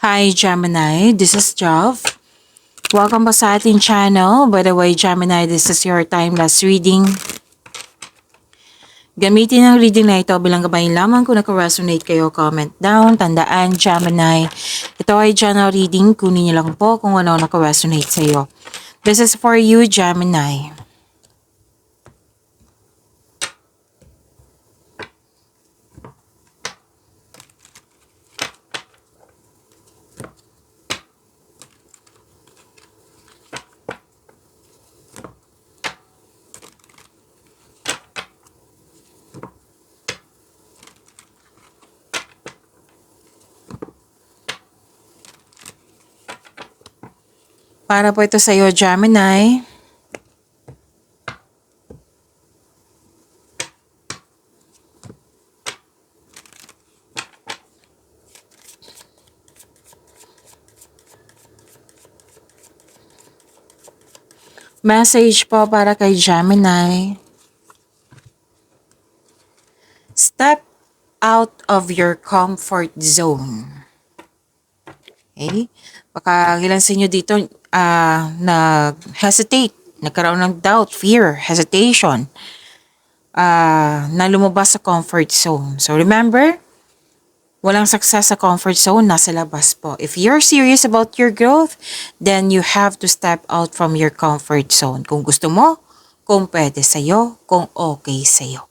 Hi Gemini, this is Jov. Welcome back sa ating channel. By the way, Gemini, this is your time-lapse reading. Gamitin ang reading na ito bilang gabay lamang kung naka-resonate kayo, comment down. Tandaan, Gemini, ito ay general reading. Kunin niyo lang po kung ano naka-resonate sa iyo. This is for you, Gemini. Para po ito sa iyo, Gemini. Message po para kay Gemini. Step out of your comfort zone. Okay? Baka ilan sa inyo dito nag-hesitate, nagkaroon ng doubt, fear, hesitation, na lumabas sa comfort zone. So remember, walang success sa comfort zone, nasa labas po. If you're serious about your growth, then you have to step out from your comfort zone. Kung gusto mo, kung pwede sa'yo, kung okay sa'yo.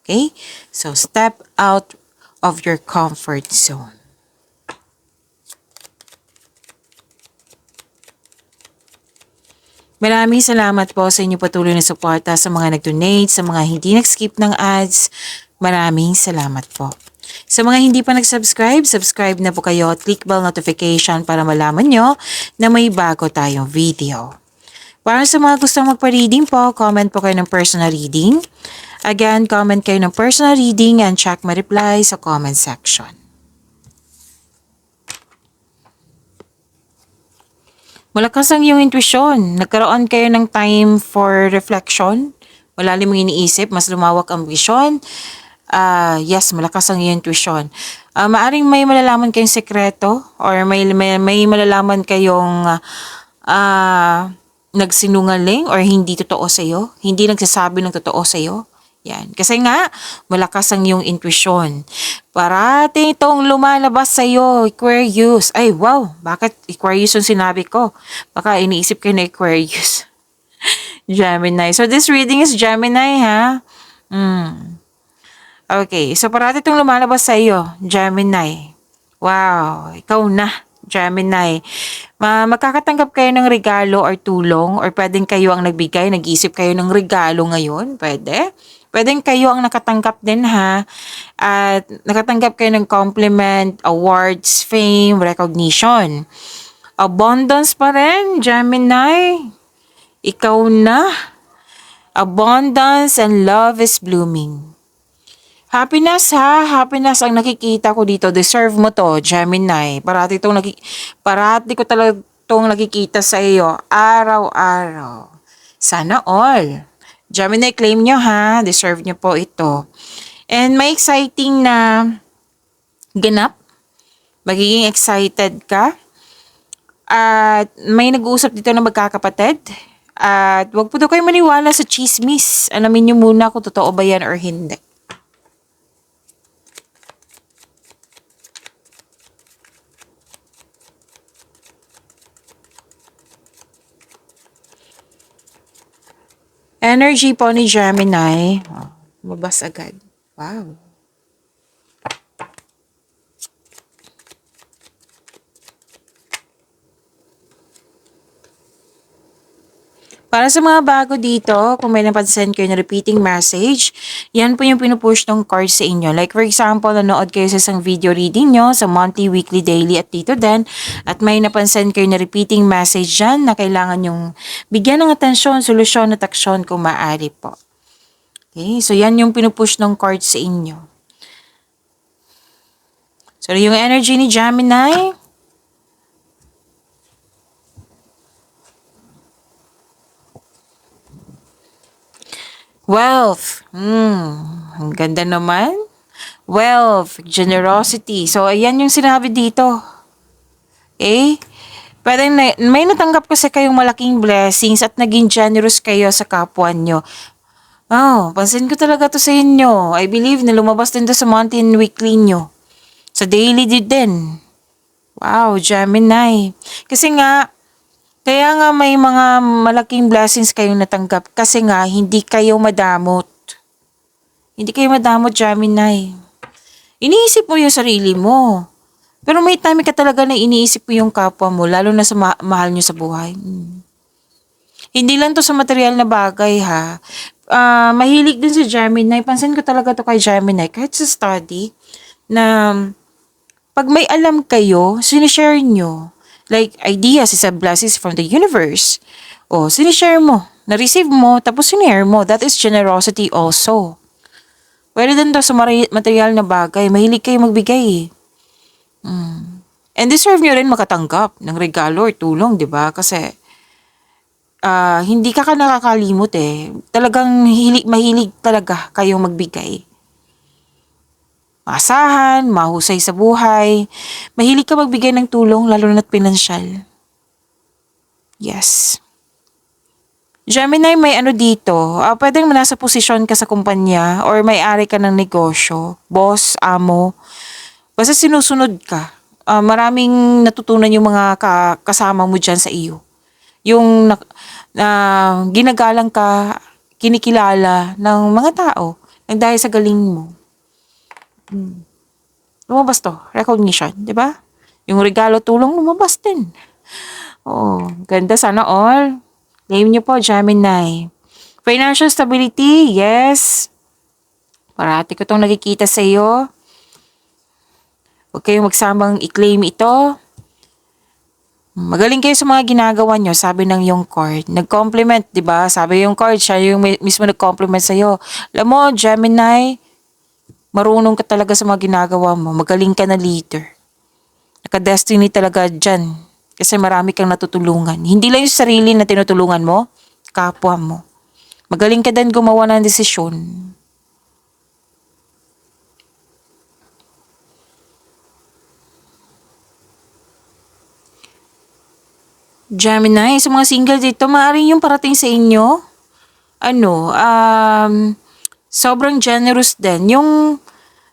Okay? So step out of your comfort zone. Maraming salamat po sa inyong patuloy na suporta sa mga nag-donate, sa mga hindi nag-skip ng ads. Maraming salamat po. Sa mga hindi pa nag-subscribe, subscribe na po kayo at click bell notification para malaman nyo na may bago tayong video. Para sa mga gustong magpa-reading po, comment po kayo ng personal reading. Again, comment kayo ng personal reading and check my reply sa comment section. Malakas ang iyong intuition. Nagkaroon kayo ng time for reflection. Malalim mong iniisip, mas lumawak ang vision. Yes, malakas ang iyong intuition. Maaring may malalaman kayong sekreto or may malalaman kayong nagsinungaling or hindi totoo sa iyo. Hindi nagsasabi ng totoo sa iyo. Yan. Kasi nga, malakas ang iyong intuition. Parating itong lumalabas sa iyo, Aquarius. Ay, wow! Bakit Aquarius yung sinabi ko? Baka iniisip kayo na Aquarius. Gemini. So, this reading is Gemini, ha? Okay. So, parati itong lumalabas sa iyo, Gemini. Wow! Ikaw na, Gemini. Magkakatanggap kayo ng regalo or tulong or pwedeng kayo ang nagbigay, nag-isip kayo ng regalo ngayon. Pwede. Pwedeng kayo ang nakatanggap din, ha? At nakatanggap kayo ng compliment, awards, fame, recognition. Abundance pa rin, Gemini. Ikaw na. Abundance and love is blooming. Happiness, ha? Happiness ang nakikita ko dito. Deserve mo to, Gemini. Parati ko talaga itong nakikita sa iyo. Araw-araw. Sana all. Gemini, claim nyo, ha? Deserve nyo po ito. And may exciting na ganap. Magiging excited ka. At may nag-uusap dito na magkakapatid. At wag po daw kayo maniwala sa chismis. Alamin nyo muna kung totoo ba yan or hindi. Energy po ni Gemini. Lumabas agad. Wow. Para sa mga bago dito, kung may napansin kayo na repeating message, yan po yung pinupush ng card sa inyo. Like for example, nanood kayo sa isang video reading nyo sa monthly, weekly, daily at dito din. At may napansin kayo na repeating message dyan na kailangan yung bigyan ng atensyon, solusyon at aksyon kung maaari po. Okay, so yan yung pinupush ng card sa inyo. So yung energy ni Gemini, wealth. Ang ganda naman. Wealth, generosity. So, ayan yung sinabi dito. Okay? Pwede may natanggap kasi kayong malaking blessings at naging generous kayo sa kapwa nyo. Oh, pansin ko talaga to sa inyo. I believe na lumabas din to sa monthly and weekly nyo. Sa daily din. Wow, Gemini. Kasi nga, kaya nga may mga malaking blessings kayong natanggap kasi nga hindi kayo madamot. Hindi kayo madamot, Gemini. Iniisip mo yung sarili mo. Pero may time ka talaga na iniisip mo yung kapwa mo, lalo na sa mahal nyo sa buhay. Hindi lang to sa material na bagay ha. Mahilig din si Gemini. Pansin ko talaga to kay Gemini. Kahit sa study, na pag may alam kayo, sinishare nyo. Like, ideas is a blessing from the universe. O, sinishare mo. Na-receive mo, tapos sinare mo. That is generosity also. Pwede din to sa material na bagay. Mahilig kayo magbigay eh. And deserve nyo rin makatanggap ng regalo or tulong, di ba? Kasi, hindi ka nakakalimot eh. Talagang mahilig talaga kayong magbigay. Maasahan, mahusay sa buhay. Mahilig ka magbigay ng tulong, lalo na't pinansyal. Yes. Gemini, may ano dito. Pwedeng nasa posisyon ka sa kumpanya or may-ari ka ng negosyo. Boss, amo. Basta sinusunod ka. Maraming natutunan yung mga kasama mo dyan sa iyo. Yung ginagalang ka, kinikilala ng mga tao nang dahil sa galing mo. Lumabas to, recognition, di ba? Yung regalo tulong lumabas din. Oo, ganda sana all. Name niyo po, Gemini. Financial stability, yes. Parati ko tong nakikita sa iyo. Huwag kayong magsamang i-claim ito. Magaling kayo sa mga ginagawa nyo, sabi ng yung card. Nag-compliment, di ba? Sabi yung card, siya yung mismo nag-compliment sa'yo. Alam mo, Gemini, marunong ka talaga sa mga ginagawa mo. Magaling ka na leader. Naka-destiny talaga dyan. Kasi marami kang natutulungan. Hindi lang yung sarili na tinutulungan mo, kapwa mo. Magaling ka din gumawa ng desisyon. Gemini, sa mga single dito, maaaring yung parating sa inyo, sobrang generous din. Yung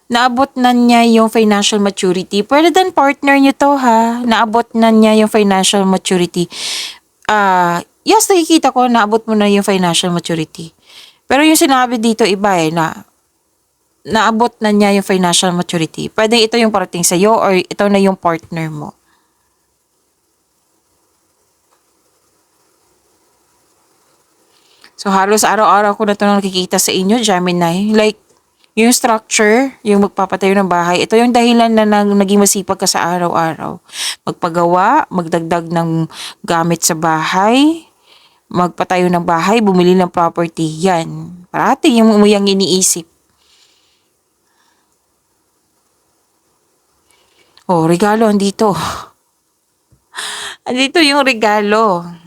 naabot na niya yung financial maturity. Pwede din partner niyo to ha. Naabot na niya yung financial maturity. Yes, nakikita ko, naabot mo na yung financial maturity. Pero yung sinabi dito iba na naabot na niya yung financial maturity. Pwede ito yung parating sa'yo or ito na yung partner mo. So, halos araw-araw ko na ito nakikita sa inyo, Gemini. Like, yung structure, yung magpapatayo ng bahay, ito yung dahilan na naging masipag ka sa araw-araw. Magpagawa, magdagdag ng gamit sa bahay, magpatayo ng bahay, bumili ng property. Yan. Parati yung iniisip. Oh, regalo andito. Andito yung regalo.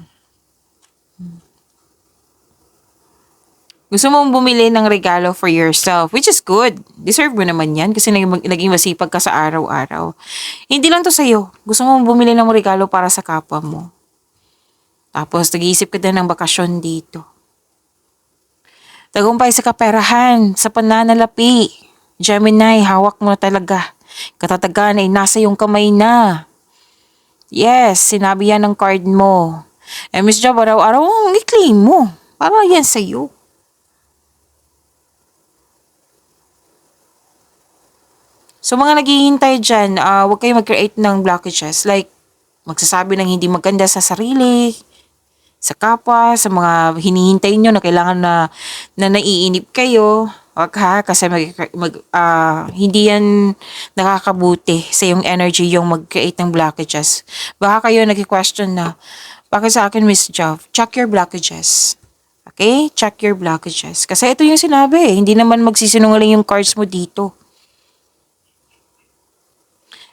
Gusto mong bumili ng regalo for yourself, which is good. Deserve mo naman yan kasi naging masipag ka sa araw-araw. Hindi lang to sa'yo. Gusto mong bumili ng regalo para sa kapwa mo. Tapos, nag-iisip ka din ng bakasyon dito. Tagumpay sa kaperahan, sa pananalapi. Gemini, hawak mo na talaga. Katatagan ay nasa iyong kamay na. Yes, sinabi yan ng card mo. Miss Job, araw-araw, i-claim mo. Para yan sa'yo. So mga naghihintay dyan, huwag kayo mag-create ng blockages. Like, magsasabi ng hindi maganda sa sarili, sa kapwa, sa mga hinihintay nyo na kailangan na naiinip kayo. Huwag ha, kasi hindi yan nakakabuti sa yung energy yung mag-create ng blockages. Baka kayo nag-question na, bakit sa akin, Miss Jov? Check your blockages. Okay? Check your blockages. Kasi ito yung sinabi hindi naman magsisinungaling yung cards mo dito.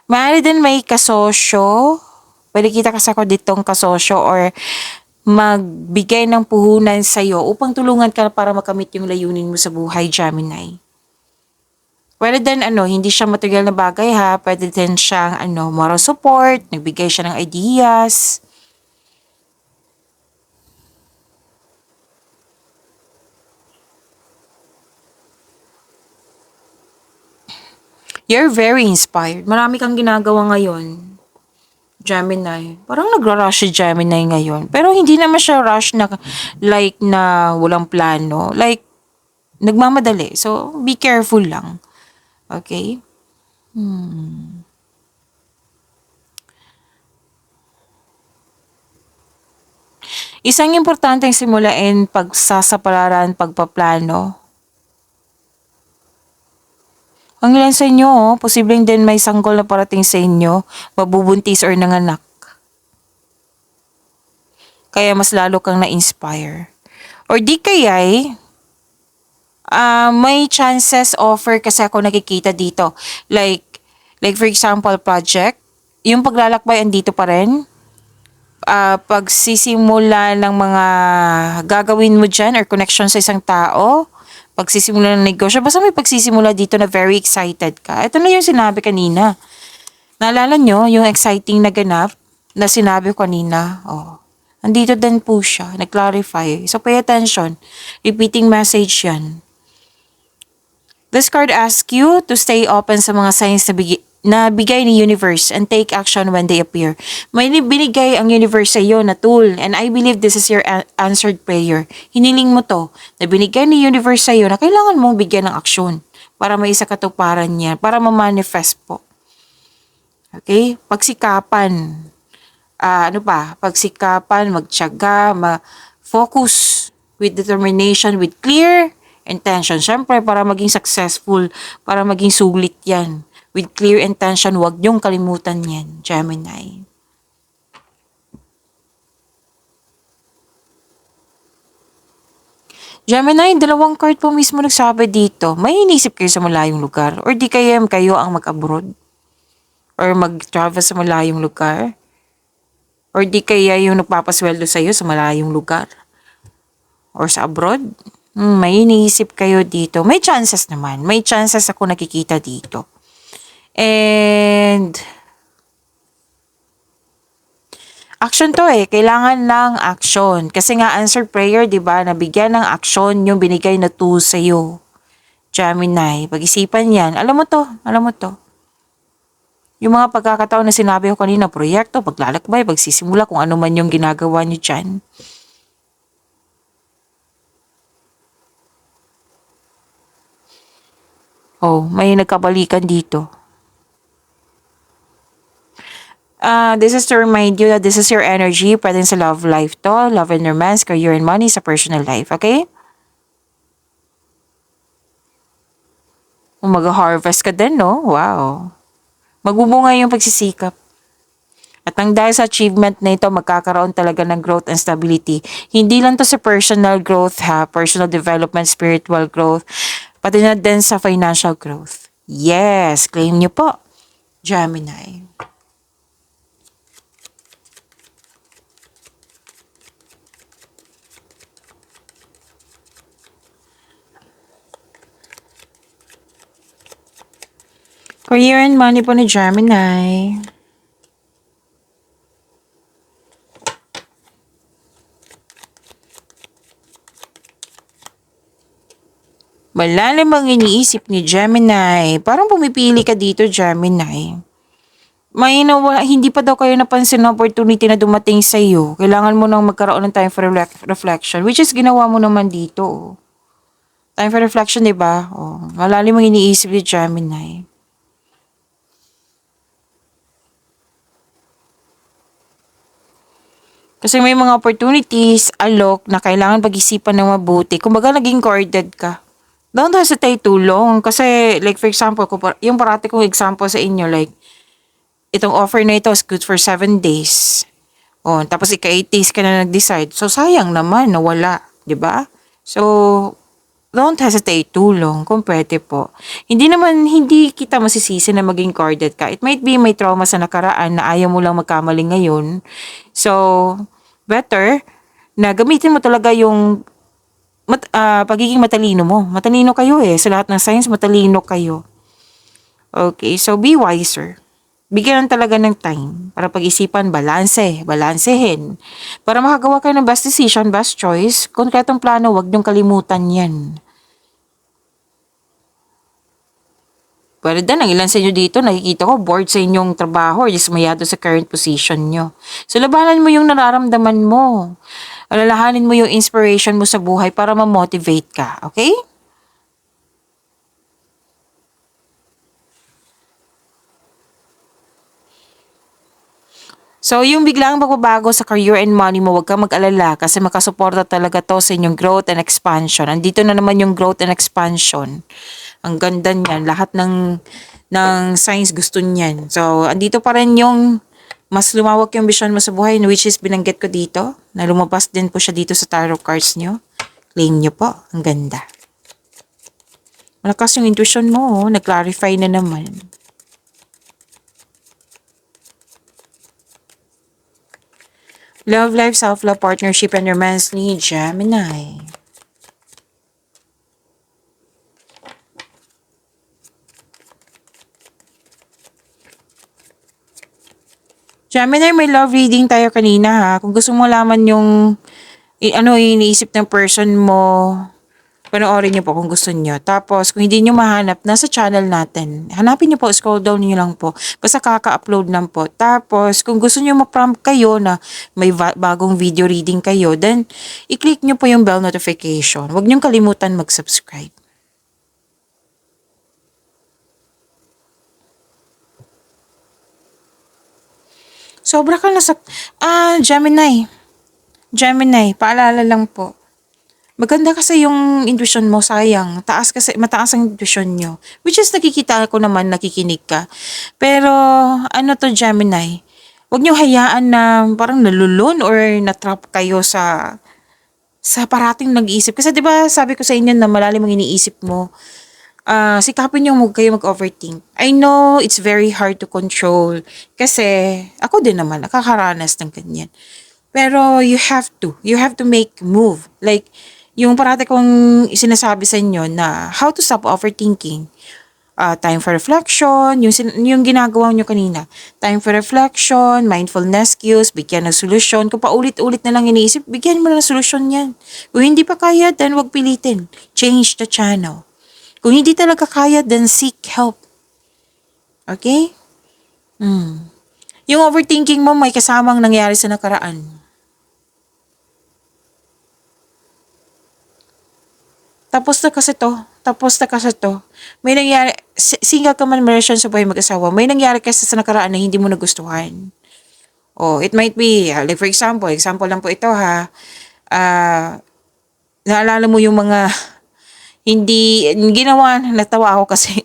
Maaari din may kasosyo. Pwede kita kasako ditong kasosyo or magbigay ng puhunan sa'yo upang tulungan ka para makamit yung layunin mo sa buhay, Gemini. Pwede din hindi siya material na bagay ha, pwede din siyang moral support, nagbigay siya ng ideas. You're very inspired. Marami kang ginagawa ngayon, Gemini. Parang nagra-rush si Gemini ngayon. Pero hindi naman siya rush na like na walang plano. Like, nagmamadali. So, be careful lang. Okay? Isang importanteng simulain pagsasapalaran, pagpaplano. Ang ilan sa inyo, posibleng din may sanggol na parating sa inyo, mabubuntis or nanganak. Kaya mas lalo kang na-inspire. Or di kaya'y, may chances offer kasi ako nakikita dito. Like for example, project, yung paglalakbay andito pa rin. Pagsisimula ng mga gagawin mo dyan or connection sa isang tao, pagsisimula ng negosyo, basta may pagsisimula dito na very excited ka. Ito na yung sinabi kanina. Naalala nyo yung exciting na ganap na sinabi ko kanina? Oh, andito din po siya, nag-clarify. So pay attention. Repeating message yan. This card asks you to stay open sa mga signs na bigay ni universe and take action when they appear. May binigay ang universe sa iyo na tool and I believe this is your answered prayer. Hiniling mo to na binigay ni universe sa iyo na kailangan mong bigyan ng aksyon para may isa katuparan niya, para ma-manifest po. Okay? Pagsikapan. Pagsikapan, magtiyaga, focus with determination, with clear intention. Siyempre, para maging successful, para maging sulit yan. With clear intention, huwag niyong kalimutan yan, Gemini. Gemini, dalawang card po mismo nagsabi dito. May inisip kayo sa malayong lugar or di kayo ang mag-abroad or mag-travel sa malayong lugar or di kaya yung nagpapasweldo sa iyo sa malayong lugar or sa abroad. May iniisip kayo dito. May chances naman. May chances ako nakikita dito. And action to kailangan ng action. Kasi nga answered prayer, 'di ba? Nabigyan ng action yung binigay na tool sa iyo. Gemini, pag-isipan 'yan. Alam mo to. Yung mga pagkakataon na sinabi ko kanina, proyekto, paglalakbay, pagsisimula, kung ano man yung ginagawa niyo diyan. Oh, may nagkabalikan dito. This is to remind you that this is your energy, pwede sa love life to, love and romance, career and money, sa personal life, okay? Mag-harvest ka din, no? Wow. Magbubunga yung pagsisikap. At nang dahil sa achievement na ito, magkakaroon talaga ng growth and stability. Hindi lang to sa personal growth personal development, spiritual growth, pati na din sa financial growth. Yes, claim nyo po, Gemini. Career and money po ni Gemini. Malalim ang iniisip ni Gemini. Parang pumipili ka dito, Gemini. Hindi pa daw kayo napansin na opportunity na dumating sa iyo. Kailangan mo nang magkaroon ng time for reflection, which is ginawa mo naman dito. Time for reflection, di ba? Malalim ang iniisip ni Gemini. Kasi may mga opportunities, alok, na kailangan pag-isipan ng mabuti. Kumbaga, naging guarded ka. Don't hesitate too long. Kasi, like for example, yung parati kong example sa inyo, like, itong offer na ito is good for 7 days. Tapos ika-8 days ka na nag-decide. So, sayang naman, nawala. Diba? So, don't hesitate too long kung pwede po. Hindi kita masisisi na maging guarded ka. It might be may trauma sa nakaraan na ayaw mo lang magkamali ngayon. So, better na gamitin mo talaga yung pagiging matalino mo. Matalino kayo sa lahat ng signs, matalino kayo. Okay, so be wiser. Bigyan lang talaga ng time para pag-isipan, balansehin. Para makagawa kayo ng best decision, best choice, konkretong plano, wag niyong kalimutan yan. Pero ang ilan sa inyo dito, nakikita ko, bored sa inyong trabaho or dismayado sa current position nyo. So, labanan mo yung nararamdaman mo. Alalahanin mo yung inspiration mo sa buhay para ma-motivate ka. Okay? So, yung biglang magbabago sa career and money mo, huwag kang mag-alala kasi makasuporta talaga to sa inyong growth and expansion. Andito na naman yung growth and expansion. Ang ganda niyan. Lahat ng signs gusto niyan. So, andito pa rin yung mas lumawak yung vision mo sa buhay, which is binanggit ko dito, na lumabas din po siya dito sa tarot cards nyo. Claim nyo po. Ang ganda. Malakas yung intuition mo, nag-clarify na naman. Love life, self-love, partnership, and romance ni Gemini. Gemini, may love reading tayo kanina ha. Kung gusto mo malaman yung iniisip ng person mo, panoorin niyo po kung gusto niyo. Tapos, kung hindi niyo mahanap, nasa channel natin. Hanapin niyo po, scroll down niyo lang po. Basta kaka-upload lang po. Tapos, kung gusto niyo ma-prompt kayo na may bagong video reading kayo, then, i-click niyo po yung bell notification. Huwag niyong kalimutan mag-subscribe. Sobra ka nasa... Gemini. Gemini, paalala lang po. Maganda kasi yung intuition mo, sayang. Mataas ang intuition nyo. Which is nakikita ko naman, nakikinig ka. Pero, ano to Gemini? Huwag nyo hayaan na parang nalulun or natrap kayo sa parating nag-iisip. Kasi 'di ba sabi ko sa inyo na malalim ang iniisip mo. Sikapin nyo huwag kayo mag-overthink. I know it's very hard to control kasi ako din naman nakakaranas ng ganyan. Pero you have to make move. Like, yung parati kong sinasabi sa inyo na how to stop overthinking. Time for reflection, yung ginagawa nyo kanina. Time for reflection, mindfulness skills, bigyan ng solusyon. Kung paulit-ulit na lang iniisip, bigyan mo ng solusyon yan. Kung hindi pa kaya, then wag pilitin. Change the channel. Kung hindi talaga kaya, then seek help. Okay? Yung overthinking mo may kasamang nangyari sa nakaraan. Tapos na kasi to. May nangyari, single ka man relasyon sa buhay mag-asawa, may nangyari kasi sa nakaraan na hindi mo nagustuhan. It might be, like for example lang po ito ha, naalala mo yung mga hindi, ginawa, natawa ako kasi,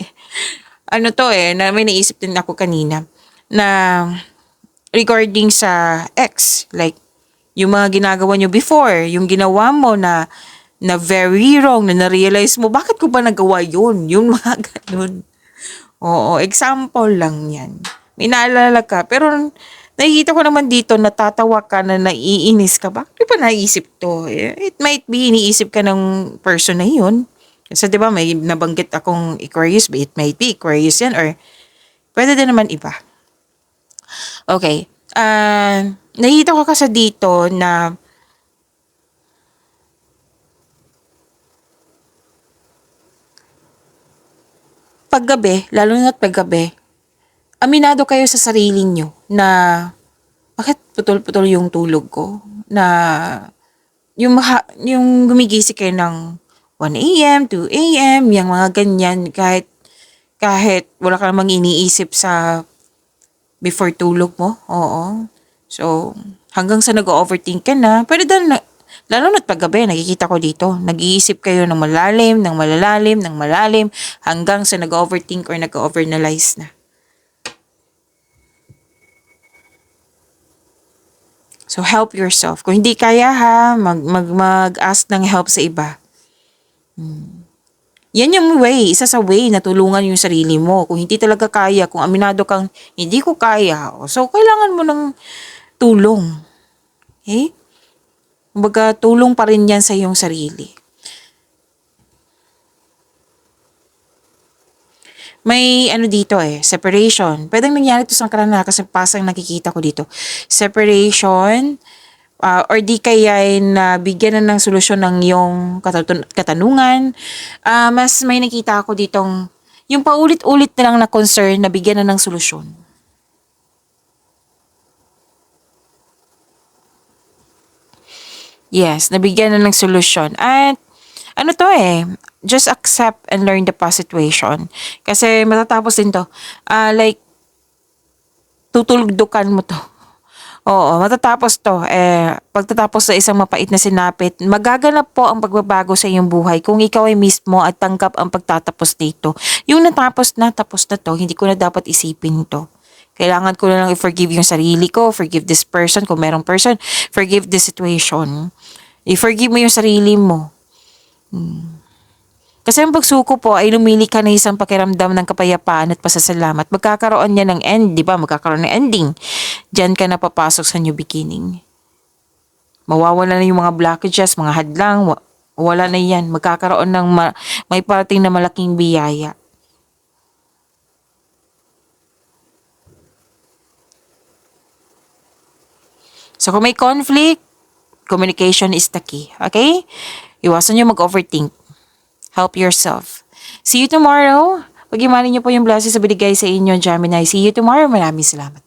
na may naisip din ako kanina, na regarding sa ex, like, yung mga ginagawa nyo before, yung ginawa mo na very wrong, na na-realize mo, bakit ko ba nagawa yun? Yung mga ganun. Oo, example lang yan. May naalala ka, pero nakikita ko naman dito, natatawa ka na naiinis ka. Bakit ba naisip to? It might be, iniisip ka ng person na yun. Kasi diba, may nabanggit akong Aquarius, it might be Aquarius yan, or pwede din naman iba. Okay. Nakikita ko kasi dito na paggabi, lalo na paggabi, aminado kayo sa sarili nyo na bakit putol-putol yung tulog ko? Na yung gumigising kayo ng 1 a.m., 2 a.m., yung mga ganyan, kahit wala ka namang iniisip sa before tulog mo. Oo. So, hanggang sa nag-overthink ka na, pero lalo na't paggabi, nakikita ko dito, nag-iisip kayo ng malalim, hanggang sa nag-overthink or nag-overanalyze na. So, help yourself. Kung hindi kaya ha, mag-ask ng help sa iba. Yan yung way, isa sa way na tulungan yung sarili mo. Kung hindi talaga kaya, kung aminado kang hindi ko kaya, so kailangan mo ng tulong. Okay? Kumbaga, tulong pa rin yan sa iyong sarili. may ano dito separation. Pwedeng nangyari to sa karana kasi pasang nakikita ko dito. Separation, or di kaya na bigyan na ng solusyon ng iyong katanungan. Mas may nakita ako ditong yung paulit-ulit na lang na concern na bigyan na ng solusyon. Yes, nabigyan na ng solusyon. At ano to just accept and learn the past situation. Kasi matatapos din to. Like, tutuldukan mo to. Oo, matatapos to. Pagtatapos sa isang mapait na sinapit, magaganap po ang pagbabago sa iyong buhay kung ikaw ay mismo at tanggap ang pagtatapos dito. Yung natapos na, tapos na to, hindi ko na dapat isipin to. Kailangan ko na lang i-forgive yung sarili ko, forgive this person, kung merong person, forgive this situation. I-forgive mo yung sarili mo. Kasi ang pagsuko po ay lumili ka ng isang pakiramdam ng kapayapaan at pasasalamat. Magkakaroon niya ng end, di ba? Magkakaroon ng ending. Diyan ka na papasok sa new beginning. Mawawala na yung mga blockages, mga hadlang, wala na yan. Magkakaroon ng may parating na malaking biyaya. So kung may conflict, communication is the key. Okay? Iwasan nyo mag-overthink. Help yourself. See you tomorrow. Pag-imanin niyo po yung blessings sa binigay sa inyo, Gemini. See you tomorrow. Maraming salamat.